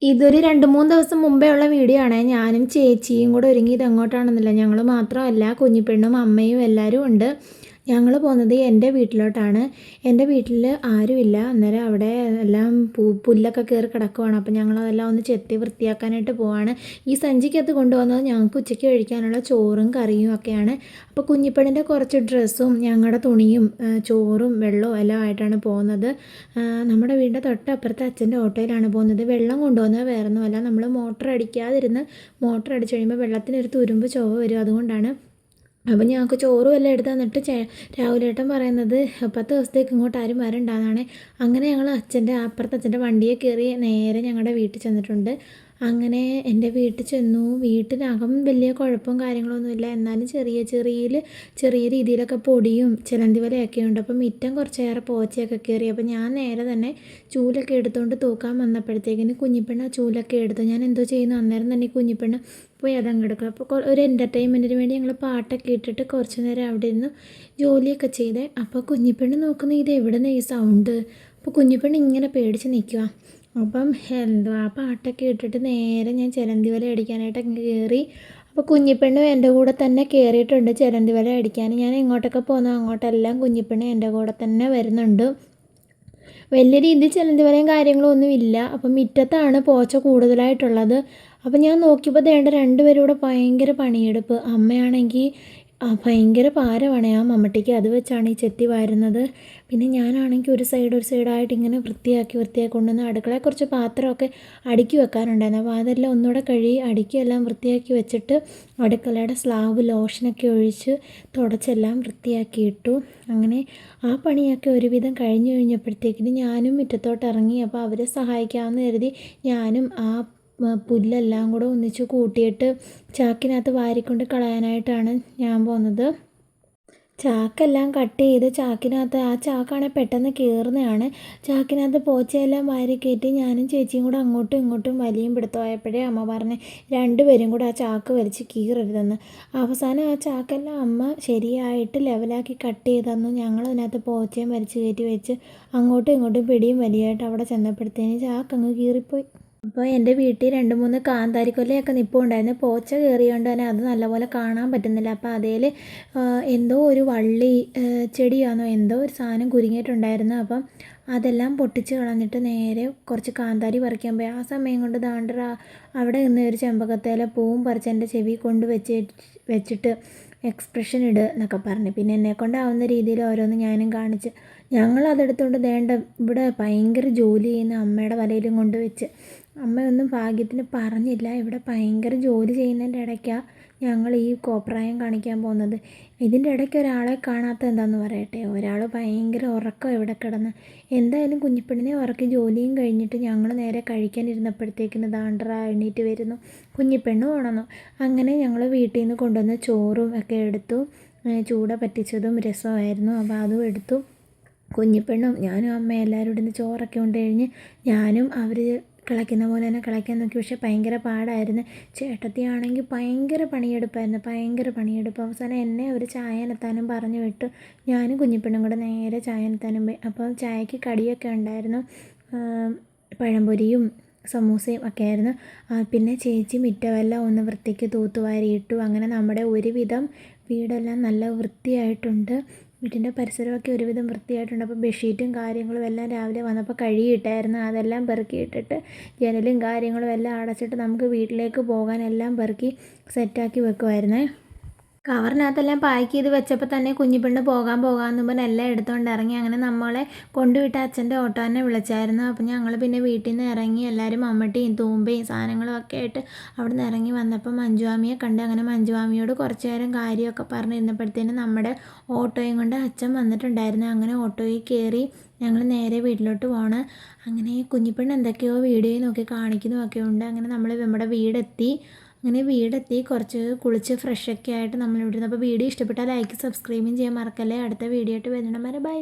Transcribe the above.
ഇതൊരു 2-3 ദിവസം മുമ്പേ ഉള്ള വീഡിയോ ആണ്. ഞാനും ചേച്ചിയും കൂടെ ഒരുങ്ങി ഇതെങ്ങോട്ടാണെന്നില്ല. ഞങ്ങൾ മാത്രമല്ല, കുഞ്ഞിപ്പെണ്ണും അമ്മയും എല്ലാവരും ഉണ്ട്. ഞങ്ങൾ പോകുന്നത് എൻ്റെ വീട്ടിലോട്ടാണ്. എൻ്റെ വീട്ടിൽ ആരുമില്ല. അന്നേരം അവിടെ എല്ലാം പുല്ലൊക്കെ കയറി കിടക്കുവാണ്. അപ്പോൾ ഞങ്ങളതെല്ലാം ഒന്ന് ചെത്തി വൃത്തിയാക്കാനായിട്ട് പോവാണ്. ഈ സഞ്ചിക്കകത്ത് കൊണ്ടുവന്നത് ഞങ്ങൾക്ക് ഉച്ചയ്ക്ക് കഴിക്കാനുള്ള ചോറും കറിയും ഒക്കെയാണ്. അപ്പോൾ കുഞ്ഞിപ്പെണ്ണിൻ്റെ കുറച്ച് ഡ്രസ്സും ഞങ്ങളുടെ തുണിയും ചോറും വെള്ളവും എല്ലാം ആയിട്ടാണ് പോകുന്നത്. നമ്മുടെ വീടിൻ്റെ തൊട്ടപ്പുറത്തെ അച്ഛൻ്റെ ഓട്ടോയിലാണ് പോകുന്നത്. വെള്ളം കൊണ്ടുവന്നത് വേറൊന്നുമല്ല, നമ്മൾ മോട്ടർ അടിക്കാതിരുന്ന് മോട്ടർ അടിച്ച് കഴിയുമ്പോൾ വെള്ളത്തിനൊരു തുരുമ്പ് ചുവ വരും. അതുകൊണ്ടാണ്. അപ്പം ഞങ്ങൾക്ക് ചോറും എല്ലാം എടുത്ത് തന്നിട്ട് രാഹുലേട്ടൻ പറയുന്നത് 10 ദിവസത്തേക്ക് ഇങ്ങോട്ട് ആരും വരണ്ടാന്നാണ്. അങ്ങനെ ഞങ്ങൾ അപ്പുറത്തെ അച്ഛൻ്റെ വണ്ടിയെ കയറി നേരെ ഞങ്ങളുടെ വീട്ടിൽ ചെന്നിട്ടുണ്ട്. അങ്ങനെ എൻ്റെ വീട്ടിൽ ചെന്നു. വീട്ടിനകം വലിയ കുഴപ്പവും കാര്യങ്ങളൊന്നുമില്ല. എന്നാലും ചെറിയ രീതിയിലൊക്കെ പൊടിയും ചിലന്തി വലയൊക്കെ ഉണ്ട്. അപ്പം മുറ്റം കുറച്ചേറെ പോച്ചയൊക്കെ കയറി. അപ്പം ഞാൻ നേരെ തന്നെ ചൂലൊക്കെ എടുത്തുകൊണ്ട് തൂക്കാൻ വന്നപ്പോഴത്തേക്കിന് കുഞ്ഞിപ്പെണ്ണ് ആ ചൂലൊക്കെ എടുത്തു. ഞാൻ എന്തോ ചെയ്യുന്നു, അന്നേരം തന്നെ കുഞ്ഞിപ്പെണ്ണ് പോയി അതങ്ങ് എടുക്കുക. അപ്പോൾ ഒരു എൻ്റർടൈൻമെൻറ്റിന് വേണ്ടി ഞങ്ങൾ പാട്ടൊക്കെ ഇട്ടിട്ട് കുറച്ച് നേരം അവിടെ ഇരുന്ന് ജോലിയൊക്കെ ചെയ്തേ. അപ്പോൾ കുഞ്ഞിപ്പെണ്ണ് നോക്കുന്ന ഇത് എവിടെ നിന്ന് ഈ സൗണ്ട്. അപ്പോൾ കുഞ്ഞിപ്പെണ്ണ് ഇങ്ങനെ പേടിച്ച് നിൽക്കുക. അപ്പം എന്തുവാ പാട്ടൊക്കെ ഇട്ടിട്ട് നേരെ ഞാൻ ചിലന്തി വല അടിക്കാനായിട്ട് അങ്ങ് കയറി. അപ്പോൾ കുഞ്ഞിപ്പെണ്ണ് എൻ്റെ കൂടെ തന്നെ കയറിയിട്ടുണ്ട് ചിലന്തി വല അടിക്കാൻ. ഞാൻ എങ്ങോട്ടൊക്കെ പോകുന്നു അങ്ങോട്ടെല്ലാം കുഞ്ഞിപ്പെണ്ണ് എൻ്റെ കൂടെ തന്നെ വരുന്നുണ്ട്. വലിയ രീതിയിൽ ചിലന്തി വലയും കാര്യങ്ങളും ഒന്നും ഇല്ല. അപ്പം മുറ്റത്താണ് പോച്ച കൂടുതലായിട്ടുള്ളത്. അപ്പം ഞാൻ നോക്കിയപ്പോൾ ദേണ്ട രണ്ടുപേരും കൂടെ ഭയങ്കര പണിയെടുപ്പ്. അമ്മയാണെങ്കിൽ ഭയങ്കര ഭാരമാണ് ആ മമ്മട്ടിക്ക്. അത് വെച്ചാണ് ഈ ചെത്തി വാരുന്നത്. പിന്നെ ഞാനാണെങ്കിൽ ഒരു സൈഡായിട്ട് ഇങ്ങനെ വൃത്തിയാക്കി കൊണ്ടുവന്ന് അടുക്കളയിൽ കുറച്ച് പാത്രമൊക്കെ അടുക്കി വെക്കാനുണ്ടായിരുന്നു. അപ്പോൾ അതെല്ലാം ഒന്നുകൂടെ അടുക്കിയെല്ലാം വൃത്തിയാക്കി വെച്ചിട്ട് അടുക്കളയുടെ സ്ലാബ് ലോഷനൊക്കെ ഒഴിച്ച് തുടച്ചെല്ലാം വൃത്തിയാക്കിയിട്ടു. അങ്ങനെ ആ പണിയൊക്കെ ഒരുവിധം കഴിഞ്ഞപ്പോഴത്തേക്കിന് ഞാനും മുറ്റത്തോട്ട് ഇറങ്ങി. അപ്പോൾ അവരെ സഹായിക്കാമെന്ന് കരുതി ഞാനും ആ പുല്ലെല്ലാം കൂടെ ഒന്നിച്ച് കൂട്ടിയിട്ട് ചാക്കിനകത്ത് വാരിക്കൊണ്ട് കളയാനായിട്ടാണ് ഞാൻ പോകുന്നത്. ചാക്കെല്ലാം കട്ട് ചെയ്ത് ചാക്കിനകത്ത്, ആ ചാക്കാണെങ്കിൽ പെട്ടെന്ന് കയറുന്നതാണ്. ചാക്കിനകത്ത് പോച്ചയെല്ലാം വാരി കയറ്റി ഞാനും ചേച്ചിയും കൂടെ അങ്ങോട്ടും ഇങ്ങോട്ടും വലിയും പിടുത്തമായപ്പോഴേ അമ്മ പറഞ്ഞ് രണ്ടുപേരും കൂടെ ആ ചാക്ക് വലിച്ച് കീറരുതെന്ന്. അവസാനം ആ ചാക്കെല്ലാം അമ്മ ശരിയായിട്ട് ലെവലാക്കി കട്ട് ചെയ്ത് തന്നു. ഞങ്ങളതിനകത്ത് പോച്ചയും വലിച്ച് കയറ്റി വെച്ച് അങ്ങോട്ടും ഇങ്ങോട്ടും പിടിയും വലിയായിട്ട് അവിടെ ചെന്നപ്പോഴത്തേന് ചാക്കങ്ങ് കീറിപ്പോയി. അപ്പോൾ എൻ്റെ വീട്ടിൽ 2-3 കാന്താരിക്കൊല്ലയൊക്കെ നിൽപ്പുണ്ടായിരുന്നു. പോച്ച കയറിയോണ്ട് തന്നെ അത് നല്ലപോലെ കാണാൻ പറ്റുന്നില്ല. അപ്പോൾ അതിൽ എന്തോ ഒരു വള്ളി ചെടിയാണോ എന്തോ ഒരു സാധനം കുരുങ്ങിയിട്ടുണ്ടായിരുന്നു. അപ്പം അതെല്ലാം പൊട്ടിച്ച് കളഞ്ഞിട്ട് നേരെ കുറച്ച് കാന്താരി പറിക്കാൻ പോയി. ആ സമയം കൊണ്ട് ദാണ്ടറ അവിടെ നിന്ന് ഒരു ചെമ്പകത്തേല പൂവും പറിച്ച് എൻ്റെ ചെവി കൊണ്ട് വെച്ചിട്ട് എക്സ്പ്രഷൻ ഇട് എന്നൊക്കെ പറഞ്ഞു. പിന്നെ എന്നെക്കൊണ്ടാവുന്ന രീതിയിൽ ഓരോന്ന് ഞാനും കാണിച്ച് ഞങ്ങളതെടുത്തുകൊണ്ട് ദേണ്ട ഇവിടെ ഭയങ്കര ജോലി ചെയ്യുന്ന അമ്മയുടെ വലയിലും കൊണ്ട് വെച്ച്. അമ്മയൊന്നും ഭാഗ്യത്തിന് പറഞ്ഞില്ല. ഇവിടെ ഭയങ്കര ജോലി ചെയ്യുന്നതിൻ്റെ ഇടയ്ക്കാണ് ഞങ്ങൾ ഈ കോപ്രായം കാണിക്കാൻ പോകുന്നത്. ഇതിൻ്റെ ഇടയ്ക്ക് ഒരാളെ കാണാത്ത എന്താണെന്ന് പറയട്ടെ. ഒരാൾ ഭയങ്കര ഉറക്കം ഇവിടെ കിടന്ന്. എന്തായാലും കുഞ്ഞിപ്പെണ്ണിനെ ഉറക്കി ജോലിയും കഴിഞ്ഞിട്ട് ഞങ്ങൾ നേരെ കഴിക്കാനിരുന്നപ്പോഴത്തേക്കിന് ദാണ്ടറ എണീറ്റ് വരുന്നു. കുഞ്ഞിപ്പെണ്ണ് ഉണർന്നു. അങ്ങനെ ഞങ്ങൾ വീട്ടിൽ നിന്ന് കൊണ്ടുവന്ന ചോറും ഒക്കെ എടുത്തു. ചൂട പറ്റിച്ചതും രസമായിരുന്നു. അപ്പോൾ അതും എടുത്തു. കുഞ്ഞിപ്പെണ്ണും ഞാനും അമ്മയും എല്ലാവരും ഇടുന്ന ചോറൊക്കെ കൊണ്ട് കഴിഞ്ഞ് ഞാനും അവർ കിളയ്ക്കുന്ന പോലെ തന്നെ കിളയ്ക്കാൻ നോക്കി. പക്ഷേ ഭയങ്കര പാടായിരുന്നു. ചേട്ടത്തിയാണെങ്കിൽ ഭയങ്കര പണിയെടുപ്പ്. അവസാനം എന്നെ അവർ ചായ അനത്താനും പറഞ്ഞു വിട്ടു. ഞാനും കുഞ്ഞിപ്പെണ്ണും കൂടെ നേരെ ചായ അനത്താനും പോയി. അപ്പോൾ ചായക്ക് കടിയൊക്കെ ഉണ്ടായിരുന്നു. പഴംപൊരിയും സമൂസയും ഒക്കെ ആയിരുന്നു. പിന്നെ ചേച്ചി മിറ്റമെല്ലാം ഒന്ന് വൃത്തിക്ക് തൂത്തുവാരിയിട്ടു. അങ്ങനെ നമ്മുടെ ഒരുവിധം വീടെല്ലാം നല്ല വൃത്തിയായിട്ടുണ്ട്. വീട്ടിൻ്റെ പരിസരമൊക്കെ ഒരുവിധം വൃത്തിയായിട്ടുണ്ട്. അപ്പോൾ ബെഡ്ഷീറ്റും കാര്യങ്ങളും എല്ലാം രാവിലെ വന്നപ്പോൾ കഴുകിയിട്ടായിരുന്നു. അതെല്ലാം പെറുക്കിയിട്ടിട്ട് ജനലും കാര്യങ്ങളും എല്ലാം അടച്ചിട്ട് നമുക്ക് വീട്ടിലേക്ക് പോകാൻ എല്ലാം പെറുക്കി സെറ്റാക്കി വെക്കുമായിരുന്നേ. കവറിനകത്തെല്ലാം പാക്ക് ചെയ്ത് വെച്ചപ്പോൾ തന്നെ കുഞ്ഞിപ്പെണ്ണ് പോകാമെന്ന് പറഞ്ഞ് എല്ലാം എടുത്തുകൊണ്ട് ഇറങ്ങി. അങ്ങനെ നമ്മളെ കൊണ്ടുവിട്ട അച്ഛൻ്റെ ഓട്ടോ തന്നെ വിളിച്ചായിരുന്നു. അപ്പം ഞങ്ങൾ പിന്നെ വീട്ടിൽ നിന്ന് ഇറങ്ങി എല്ലാവരും മമ്മട്ടിയും തൂമ്പയും സാധനങ്ങളും ഒക്കെ ആയിട്ട് അവിടെ നിന്ന് ഇറങ്ങി വന്നപ്പോൾ മഞ്ജുവാമിയെ കണ്ട്. അങ്ങനെ മഞ്ജുവാമിയോട് കുറച്ച് നേരം കാര്യമൊക്കെ പറഞ്ഞിരുന്നപ്പോഴത്തേനും നമ്മുടെ ഓട്ടോയും കൊണ്ട് അച്ഛൻ വന്നിട്ടുണ്ടായിരുന്നു. അങ്ങനെ ഓട്ടോയിൽ കയറി ഞങ്ങൾ നേരെ വീട്ടിലോട്ട് പോകണം. അങ്ങനെ കുഞ്ഞിപ്പെണ്ണ് എന്തൊക്കെയോ വീഡിയോയിൽ നോക്കി കാണിക്കുന്നതൊക്കെ ഉണ്ട്. അങ്ങനെ നമ്മൾ നമ്മുടെ വീടെത്തി കുറച്ച് കുളിച്ച് ഫ്രഷൊക്കെ ആയിട്ട് നമ്മളിവിടെ. അപ്പോൾ വീഡിയോ ഇഷ്ടപ്പെട്ടാൽ ലൈക്ക് സബ്സ്ക്രൈബും ചെയ്യാൻ മറക്കല്ലേ. അടുത്ത വീഡിയോ ആയിട്ട് വരുന്നിടം വരെ ബൈ.